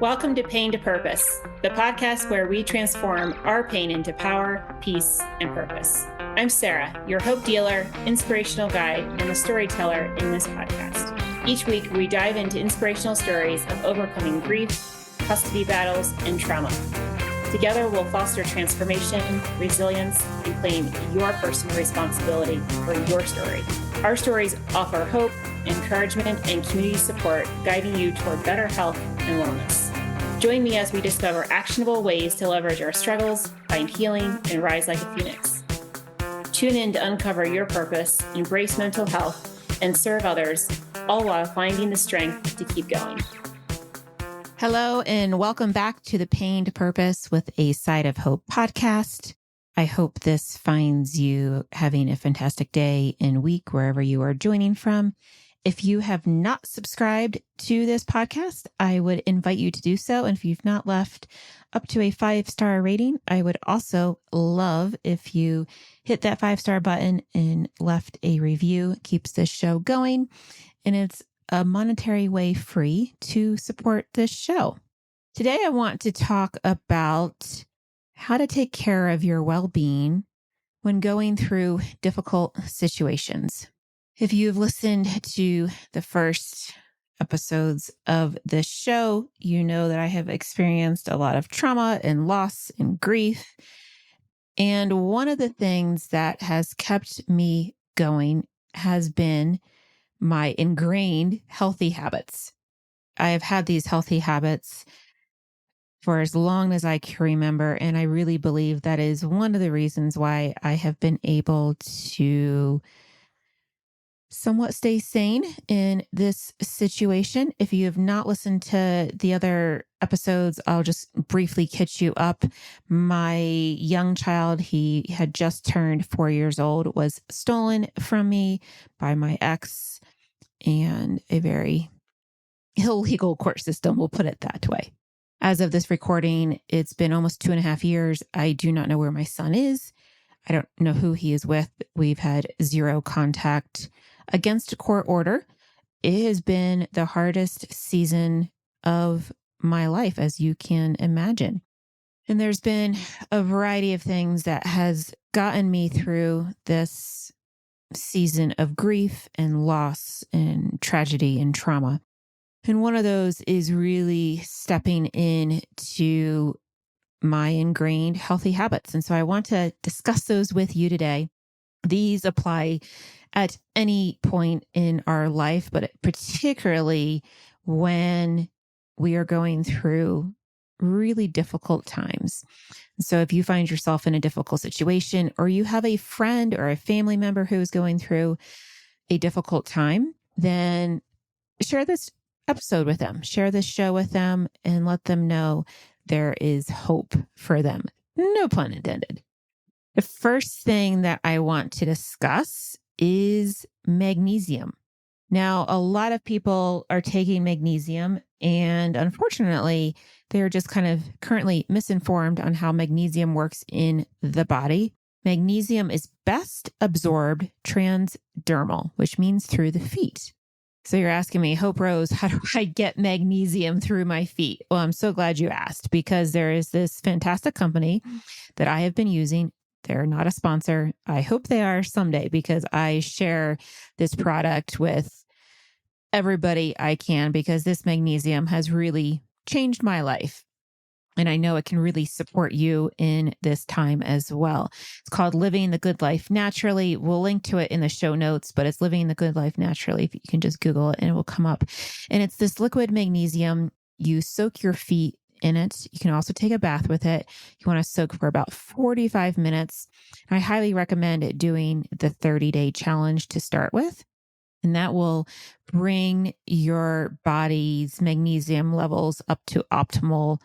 Welcome to Pain to Purpose, the podcast where we transform our pain into power, peace, and purpose. I'm Sarah, your hope dealer, inspirational guide, and the storyteller in this podcast. Each week, we dive into inspirational stories of overcoming grief, custody battles, and trauma. Together, we'll foster transformation, resilience, and claim your personal responsibility for your story. Our stories offer hope, encouragement, and community support, guiding you toward better health and wellness. Join me as we discover actionable ways to leverage our struggles, find healing, and rise like a phoenix. Tune in to uncover your purpose, embrace mental health, and serve others, all while finding the strength to keep going. Hello, and welcome back to the Pain to Purpose with a Side of Hope podcast. I hope this finds you having a fantastic day and week wherever you are joining from. If you have not subscribed to this podcast, I would invite you to do so. And if you've not left up to a 5-star rating, I would also love if you hit that 5-star button and left a review. It keeps this show going, and it's a monetary way free to support this show. Today, I want to talk about how to take care of your well-being when going through difficult situations. If you've listened to the first episodes of this show, you know that I have experienced a lot of trauma and loss and grief. And one of the things that has kept me going has been my ingrained healthy habits. I have had these healthy habits for as long as I can remember, and I really believe that is one of the reasons why I have been able to somewhat stay sane in this situation. If you have not listened to the other episodes, I'll just briefly catch you up. My young child, he had just turned 4 years old, was stolen from me by my ex, and a very illegal court system, we'll put it that way. As of this recording, it's been almost 2.5 years. I do not know where my son is. I don't know who he is with. We've had zero contact against a court order. It has been the hardest season of my life, as you can imagine. And there's been a variety of things that has gotten me through this season of grief and loss and tragedy and trauma. And one of those is really stepping into my ingrained healthy habits. And so I want to discuss those with you today. These apply at any point in our life, but particularly when we are going through really difficult times. So if you find yourself in a difficult situation, or you have a friend or a family member who is going through a difficult time, then share this episode with them, share this show with them, and let them know there is hope for them. No pun intended. The first thing that I want to discuss is magnesium. Now, a lot of people are taking magnesium, and unfortunately, they're just kind of currently misinformed on how magnesium works in the body. Magnesium is best absorbed transdermal, which means through the feet. So you're asking me, Hope Rose, how do I get magnesium through my feet? Well, I'm so glad you asked, because there is this fantastic company that I have been using. They're not a sponsor. I hope they are someday, because I share this product with everybody I can, because this magnesium has really changed my life. And I know it can really support you in this time as well. It's called Living the Good Life Naturally. We'll link to it in the show notes, but it's Living the Good Life Naturally. If you can just Google it and it will come up. And it's this liquid magnesium. You soak your feet in it. You can also take a bath with it. You want to soak for about 45 minutes. I highly recommend doing the 30-day challenge to start with. And that will bring your body's magnesium levels up to optimal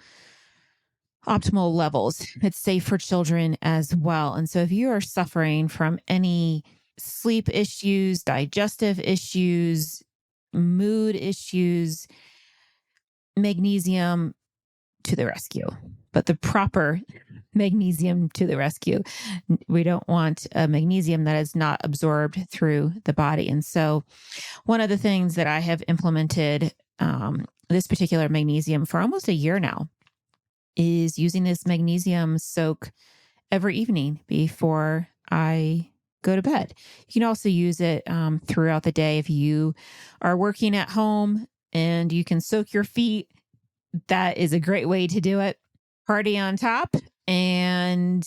levels. It's safe for children as well. And so if you are suffering from any sleep issues, digestive issues, mood issues, magnesium to the rescue, but the proper magnesium to the rescue. We don't want a magnesium that is not absorbed through the body. And so one of the things that I have implemented this particular magnesium for almost a year now, is using this magnesium soak every evening before I go to bed. You can also use it throughout the day if you are working at home and you can soak your feet. That is a great way to do it. Party on top and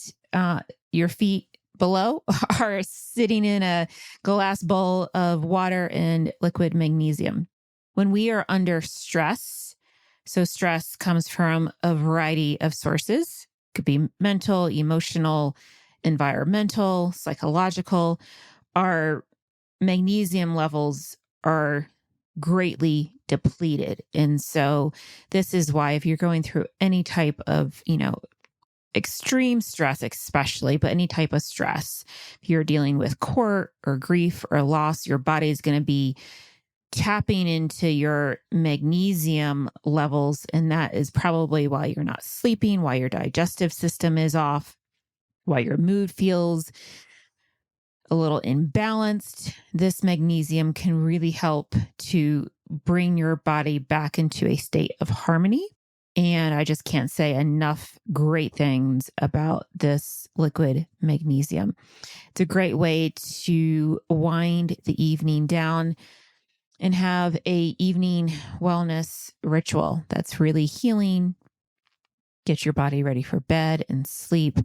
your feet below are sitting in a glass bowl of water and liquid magnesium. When we are under stress, so stress comes from a variety of sources. It could be mental, emotional, environmental, psychological. Our magnesium levels are greatly depleted. And so this is why if you're going through any type of, extreme stress, especially, but any type of stress, if you're dealing with court or grief or loss, your body is going to be tapping into your magnesium levels. And that is probably why you're not sleeping, why your digestive system is off, why your mood feels a little imbalanced. This magnesium can really help to bring your body back into a state of harmony. And I just can't say enough great things about this liquid magnesium. It's a great way to wind the evening down and have a evening wellness ritual that's really healing. Get your body ready for bed and sleep.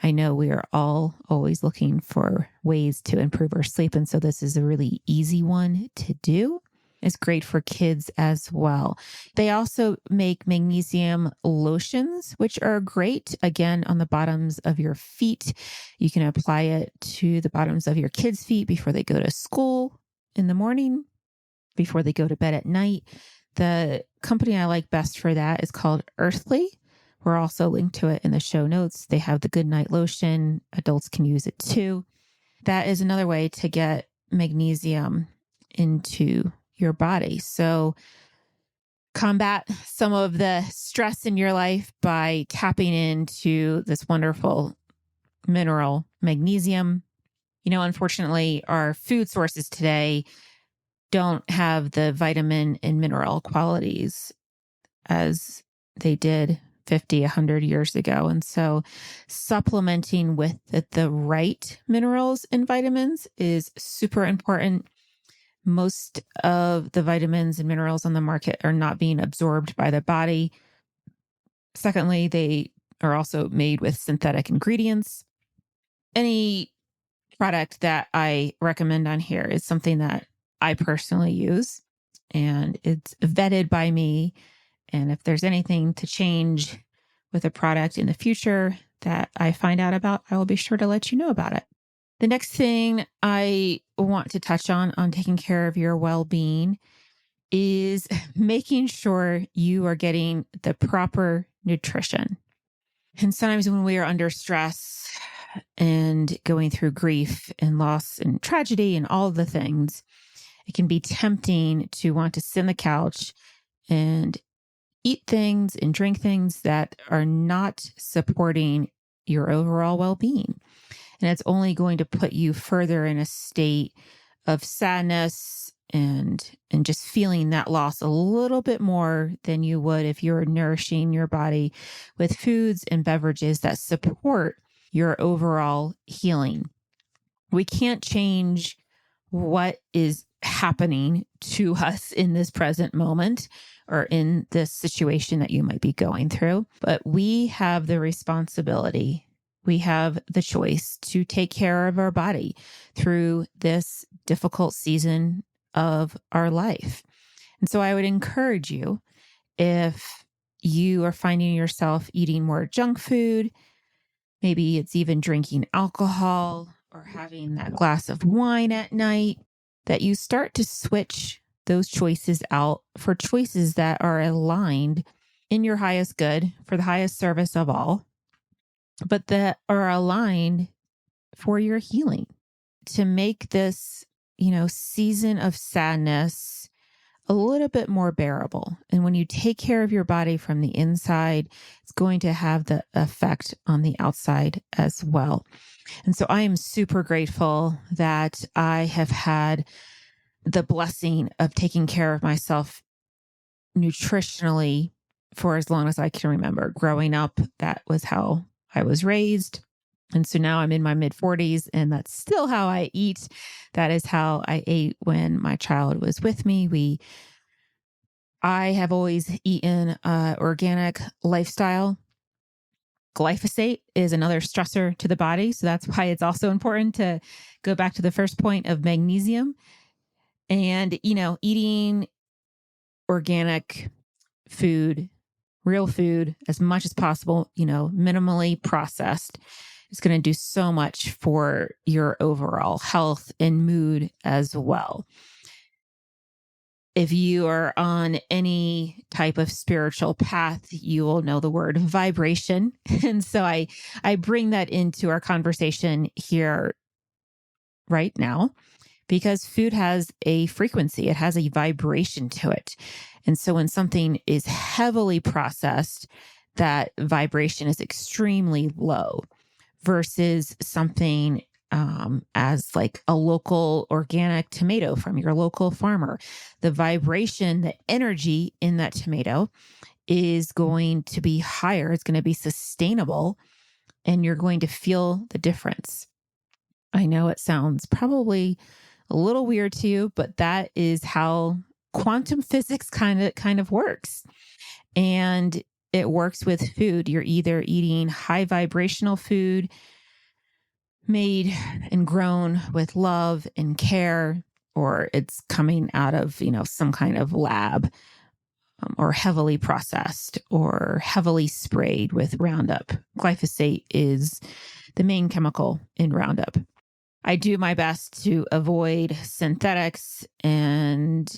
I know we are all always looking for ways to improve our sleep. And so this is a really easy one to do. It's great for kids as well. They also make magnesium lotions, which are great, again, on the bottoms of your feet. You can apply it to the bottoms of your kids' feet before they go to school in the morning, before they go to bed at night. The company I like best for that is called Earthly. We're also linked to it in the show notes. They have the Good Night Lotion. Adults can use it too. That is another way to get magnesium into your body. So combat some of the stress in your life by tapping into this wonderful mineral, magnesium. Unfortunately, our food sources today don't have the vitamin and mineral qualities as they did 50, 100 years ago. And so supplementing with the right minerals and vitamins is super important. Most of the vitamins and minerals on the market are not being absorbed by the body. Secondly, they are also made with synthetic ingredients. Any product that I recommend on here is something that I personally use, and it's vetted by me. And if there's anything to change with a product in the future that I find out about, I will be sure to let you know about it. The next thing I want to touch on taking care of your well-being is making sure you are getting the proper nutrition. And sometimes when we are under stress and going through grief and loss and tragedy and all the things, it can be tempting to want to sit on the couch and eat things and drink things that are not supporting your overall well-being. And it's only going to put you further in a state of sadness and just feeling that loss a little bit more than you would if you're nourishing your body with foods and beverages that support your overall healing. We can't change what is happening to us in this present moment or in this situation that you might be going through, but we have the responsibility. We have the choice to take care of our body through this difficult season of our life. And so I would encourage you, if you are finding yourself eating more junk food, maybe it's even drinking alcohol or having that glass of wine at night, that you start to switch those choices out for choices that are aligned in your highest good for the highest service of all, but that are aligned for your healing, to make this, season of sadness a little bit more bearable. And when you take care of your body from the inside, it's going to have the effect on the outside as well. And so I am super grateful that I have had the blessing of taking care of myself nutritionally for as long as I can remember. Growing up, that was how I was raised. And so now I'm in my mid 40s and that's still how I eat. That is how I ate when my child was with me. I have always eaten organic lifestyle. Glyphosate is another stressor to the body. So that's why it's also important to go back to the first point of magnesium and, eating organic food, real food as much as possible, minimally processed. It's going to do so much for your overall health and mood as well. If you are on any type of spiritual path, you will know the word vibration. And so I bring that into our conversation here right now because food has a frequency, it has a vibration to it. And so when something is heavily processed, that vibration is extremely low versus something as like a local organic tomato from your local farmer. The vibration, the energy in that tomato is going to be higher. It's going to be sustainable and you're going to feel the difference. I know it sounds probably a little weird to you, but that is how quantum physics kind of works. And it works with food. You're either eating high vibrational food made and grown with love and care, or it's coming out of, some kind of lab or heavily processed or heavily sprayed with Roundup. Glyphosate is the main chemical in Roundup. I do my best to avoid synthetics and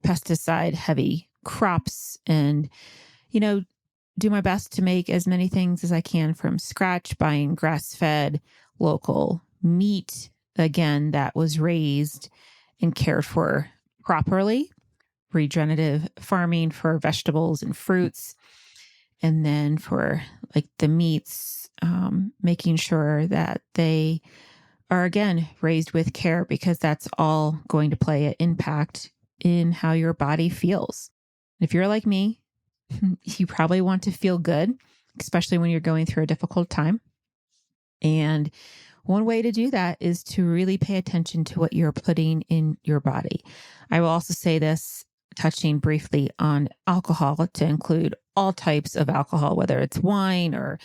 pesticide heavy crops and, do my best to make as many things as I can from scratch, buying grass-fed local meat, again, that was raised and cared for properly, regenerative farming for vegetables and fruits. And then for like the meats, making sure that they are, again, raised with care because that's all going to play an impact in how your body feels. If you're like me, you probably want to feel good, especially when you're going through a difficult time. And one way to do that is to really pay attention to what you're putting in your body. I will also say this, touching briefly on alcohol, to include all types of alcohol, whether it's wine or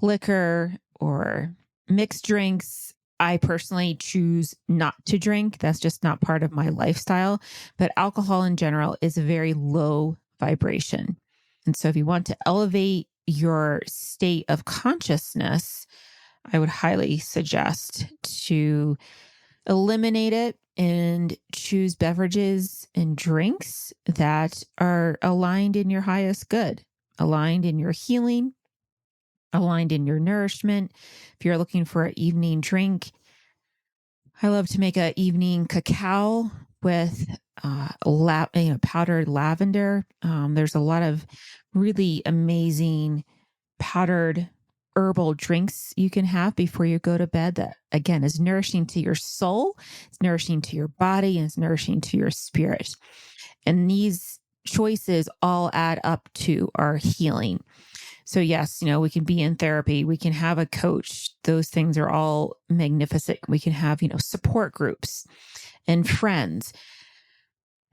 liquor or mixed drinks. I personally choose not to drink. That's just not part of my lifestyle. But alcohol in general is a very low vibration. And so if you want to elevate your state of consciousness, I would highly suggest to eliminate it and choose beverages and drinks that are aligned in your highest good, aligned in your healing, aligned in your nourishment. If you're looking for an evening drink, I love to make an evening cacao with powdered lavender. There's a lot of really amazing powdered herbal drinks you can have before you go to bed that, again, is nourishing to your soul, it's nourishing to your body, and it's nourishing to your spirit. And these choices all add up to our healing. So yes, we can be in therapy, we can have a coach. Those things are all magnificent. We can have, support groups and friends.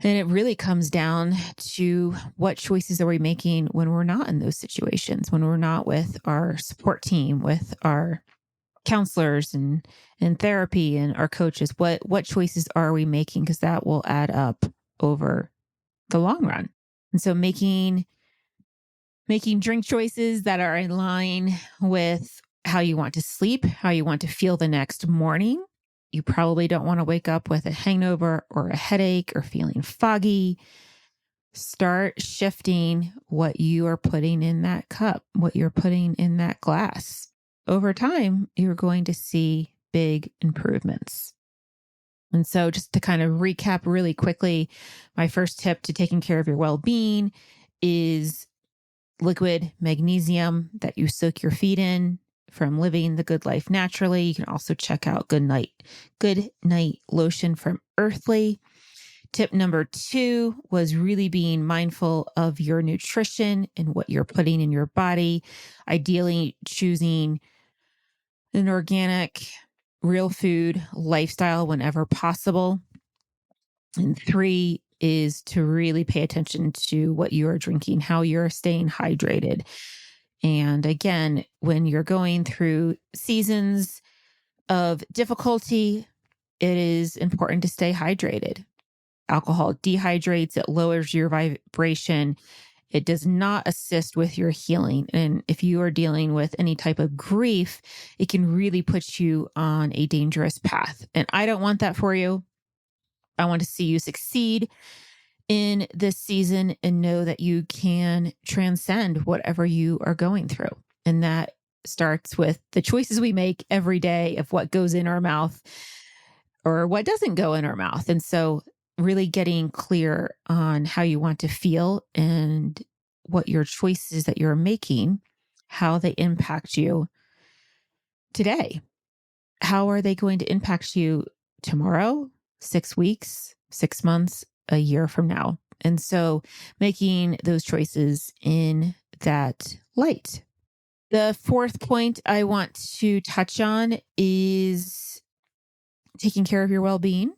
And it really comes down to what choices are we making when we're not in those situations, when we're not with our support team, with our counselors and therapy and our coaches. What choices are we making? Because that will add up over the long run. And so making drink choices that are in line with how you want to sleep, how you want to feel the next morning. You probably don't want to wake up with a hangover or a headache or feeling foggy. Start shifting what you are putting in that cup, what you're putting in that glass. Over time, you're going to see big improvements. And so just to kind of recap really quickly, my first tip to taking care of your well-being is liquid magnesium that you soak your feet in from Living the Good Life Naturally. You can also check out Good Night Lotion from Earthly. Tip number 2 was really being mindful of your nutrition and what you're putting in your body, ideally choosing an organic, real food lifestyle whenever possible. And 3 is to really pay attention to what you're drinking, how you're staying hydrated. And again, when you're going through seasons of difficulty, it is important to stay hydrated. Alcohol dehydrates, it lowers your vibration. It does not assist with your healing. And if you are dealing with any type of grief, it can really put you on a dangerous path. And I don't want that for you. I want to see you succeed in this season and know that you can transcend whatever you are going through. And that starts with the choices we make every day of what goes in our mouth or what doesn't go in our mouth. And so really getting clear on how you want to feel and what your choices that you're making, how they impact you today. How are they going to impact you tomorrow, 6 weeks, 6 months, a year from now? And so making those choices in that light. The 4th point I want to touch on is taking care of your well-being,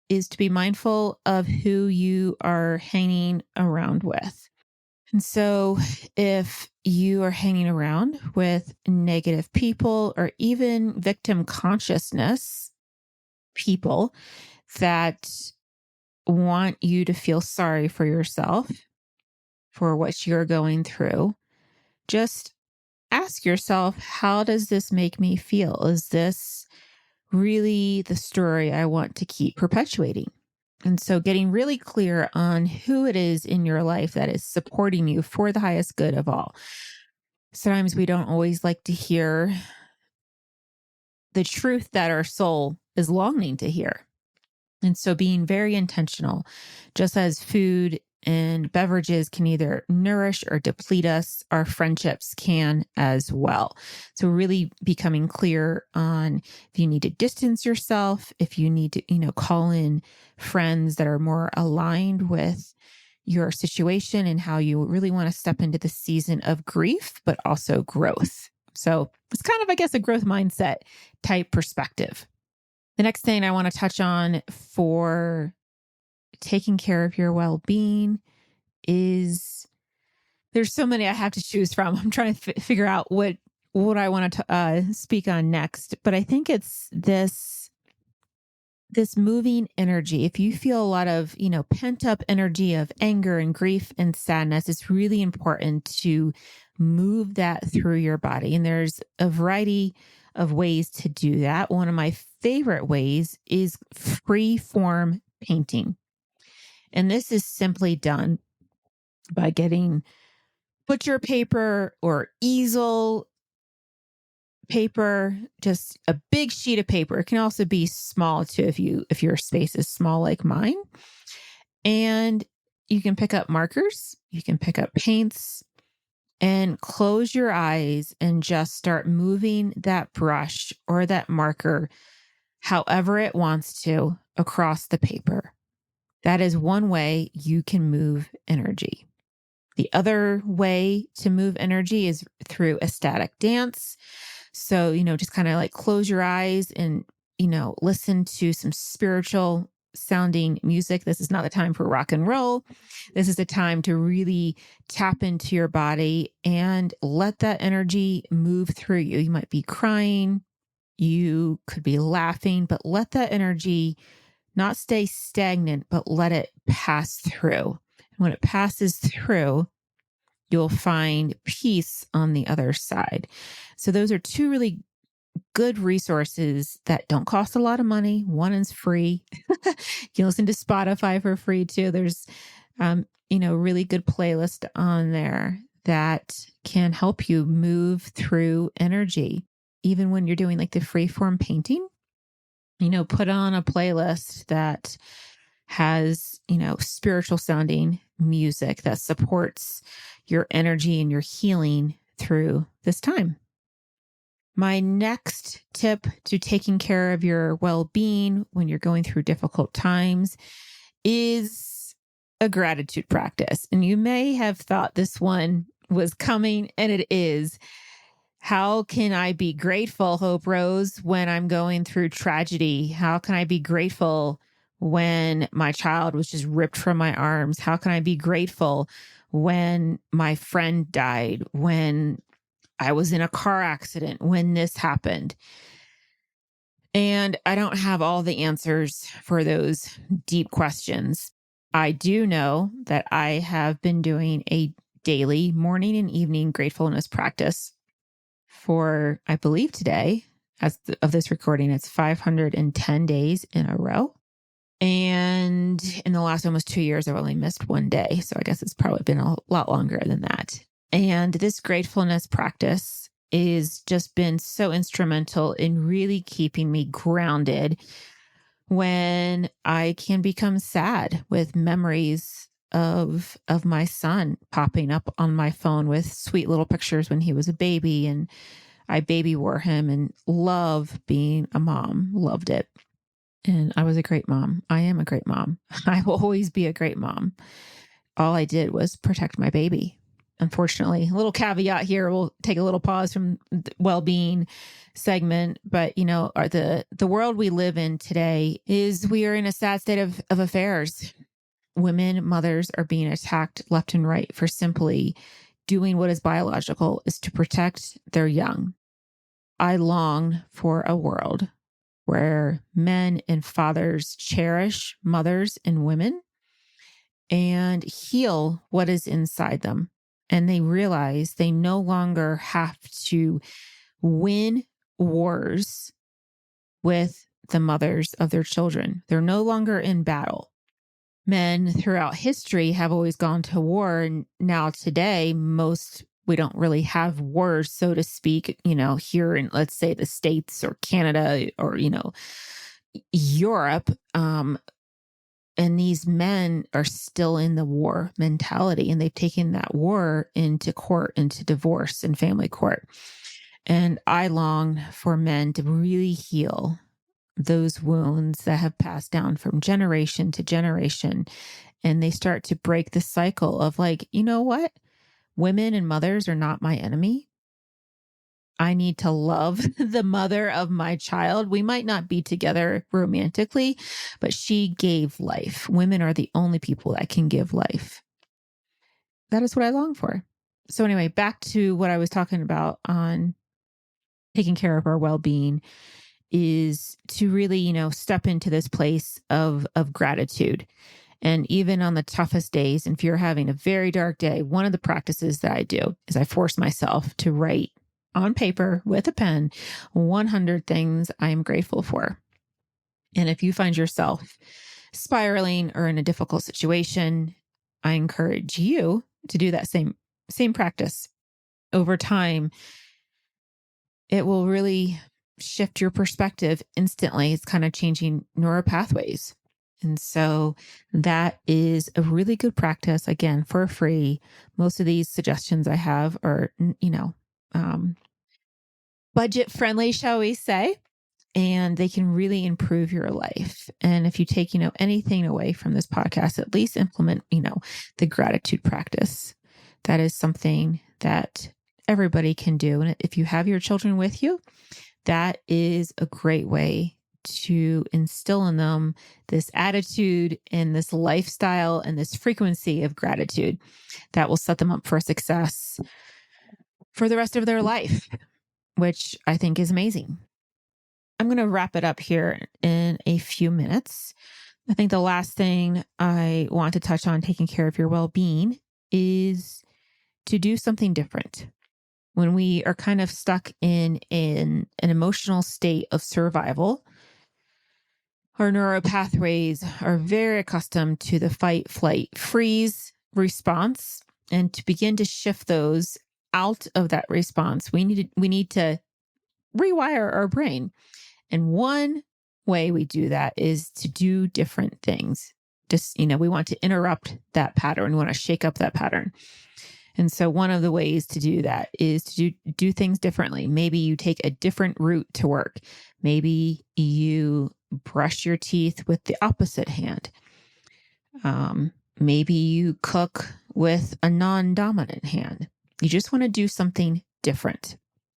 is to be mindful of who you are hanging around with. And so if you are hanging around with negative people or even victim consciousness people that want you to feel sorry for yourself for what you're going through, just ask yourself, how does this make me feel? Is this really the story I want to keep perpetuating? And so getting really clear on who it is in your life that is supporting you for the highest good of all. Sometimes we don't always like to hear the truth that our soul is longing to hear. And so being very intentional, just as food and beverages can either nourish or deplete us, our friendships can as well. So really becoming clear on if you need to distance yourself, if you need to, call in friends that are more aligned with your situation and how you really want to step into the season of grief, but also growth. So it's kind of, I guess, a growth mindset type perspective. The next thing I want to touch on for taking care of your well-being is there's so many I have to choose from. I'm trying to figure out what I want to speak on next, but I think it's this moving energy. If you feel a lot of, pent up energy of anger and grief and sadness, it's really important to move that through your body. And there's a variety of ways to do that. One of my favorite ways is free form painting. And this is simply done by getting butcher paper or easel paper, just a big sheet of paper. It can also be small too if your space is small like mine. And you can pick up markers, you can pick up paints, and close your eyes and just start moving that brush or that marker however it wants to across the paper. That is one way you can move energy. The other way to move energy is through ecstatic dance. So, just kind of like close your eyes and, listen to some spiritual sounding music. This is not the time for rock and roll. This is the time to really tap into your body and let that energy move through you. You might be crying, you could be laughing, but let that energy not stay stagnant, but let it pass through. And when it passes through, you'll find peace on the other side. So those are 2 really good resources that don't cost a lot of money. One is free. You can listen to Spotify for free too. There's, really good playlist on there that can help you move through energy. Even when you're doing like the free form painting, put on a playlist that has, spiritual sounding music that supports your energy and your healing through this time. My next tip to taking care of your well-being when you're going through difficult times is a gratitude practice. And you may have thought this one was coming, and it is. How can I be grateful, Hope Rose, when I'm going through tragedy? How can I be grateful when my child was just ripped from my arms? How can I be grateful when my friend died, when I was in a car accident, when this happened? And I don't have all the answers for those deep questions. I do know that I have been doing a daily morning and evening gratefulness practice for, I believe today, of this recording, it's 510 days in a row. And in the last almost 2 years, I've only missed one day. So I guess it's probably been a lot longer than that. And this gratefulness practice is just been so instrumental in really keeping me grounded when I can become sad with memories of my son popping up on my phone with sweet little pictures when he was a baby, and I baby wore him and love being a mom, loved it. And I was a great mom. I am a great mom. I will always be a great mom. All I did was protect my baby. Unfortunately, a little caveat here, we'll take a little pause from the well-being segment, but the world we live in today is we are in a sad state of affairs. Women, mothers are being attacked left and right for simply doing what is biological, is to protect their young. I long for a world where men and fathers cherish mothers and women and heal what is inside them. And they realize they no longer have to win wars with the mothers of their children. They're no longer in battle. Men throughout history have always gone to war. And now today, we don't really have wars, so to speak, here in, let's say, the States or Canada or, Europe. And these men are still in the war mentality, and they've taken that war into court, into divorce and family court. And I long for men to really heal those wounds that have passed down from generation to generation. And they start to break the cycle of like, you know what? Women and mothers are not my enemy. I need to love the mother of my child. We might not be together romantically, but she gave life. Women are the only people that can give life. That is what I long for. So anyway, back to what I was talking about on taking care of our well-being is to really, step into this place of gratitude. And even on the toughest days, and if you're having a very dark day, one of the practices that I do is I force myself to write on paper with a pen 100 things I am grateful for. And if you find yourself spiraling or in a difficult situation, I encourage you to do that same practice. Over time, it will really shift your perspective instantly. It's kind of changing neural pathways. And so that is a really good practice, again, for free. Most of these suggestions I have are, budget friendly, shall we say, and they can really improve your life. And if you take, anything away from this podcast, at least implement, the gratitude practice. That is something that everybody can do. And if you have your children with you, that is a great way to instill in them this attitude and this lifestyle and this frequency of gratitude that will set them up for success for the rest of their life, which I think is amazing. I'm going to wrap it up here in a few minutes. I think the last thing I want to touch on taking care of your well-being is to do something different. When we are kind of stuck in an emotional state of survival, our neural pathways are very accustomed to the fight, flight, freeze response. And to begin to shift those out of that response, we need to rewire our brain. And one way we do that is to do different things. Just, we want to interrupt that pattern. We want to shake up that pattern. And so one of the ways to do that is to do things differently. Maybe you take a different route to work. Maybe you brush your teeth with the opposite hand. Maybe you cook with a non-dominant hand. You just want to do something different.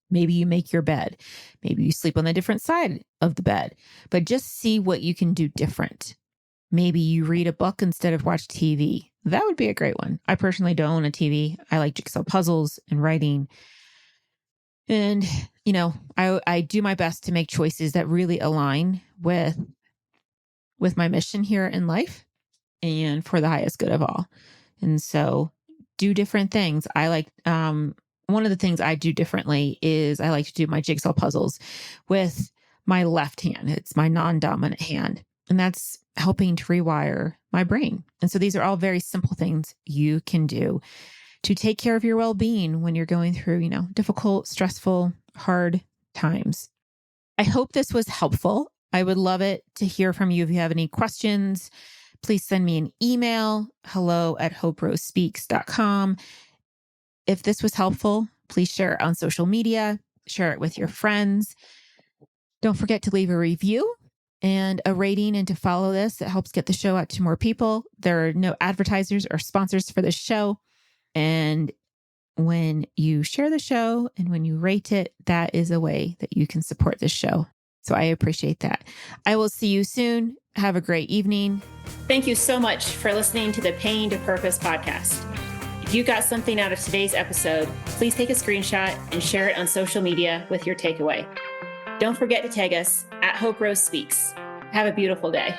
Maybe you make your bed. Maybe you sleep on a different side of the bed, but just see what you can do different. Maybe you read a book instead of watch TV. That would be a great one. I personally don't own a TV. I like jigsaw puzzles and writing. And, I do my best to make choices that really align with my mission here in life and for the highest good of all. And so do different things. I like, one of the things I do differently is I like to do my jigsaw puzzles with my left hand. It's my non-dominant hand. And that's helping to rewire my brain. And so these are all very simple things you can do to take care of your well-being when you're going through, difficult, stressful, hard times. I hope this was helpful. I would love it to hear from you. If you have any questions, please send me an email, hello@hoperosespeaks.com. If this was helpful, please share it on social media, share it with your friends. Don't forget to leave a review and a rating and to follow this. It helps get the show out to more people. There are no advertisers or sponsors for this show. And when you share the show and when you rate it, that is a way that you can support this show. So I appreciate that. I will see you soon. Have a great evening. Thank you so much for listening to the Pain to Purpose podcast. If you got something out of today's episode, please take a screenshot and share it on social media with your takeaway. Don't forget to tag us @Hope Rose Speaks. Have a beautiful day.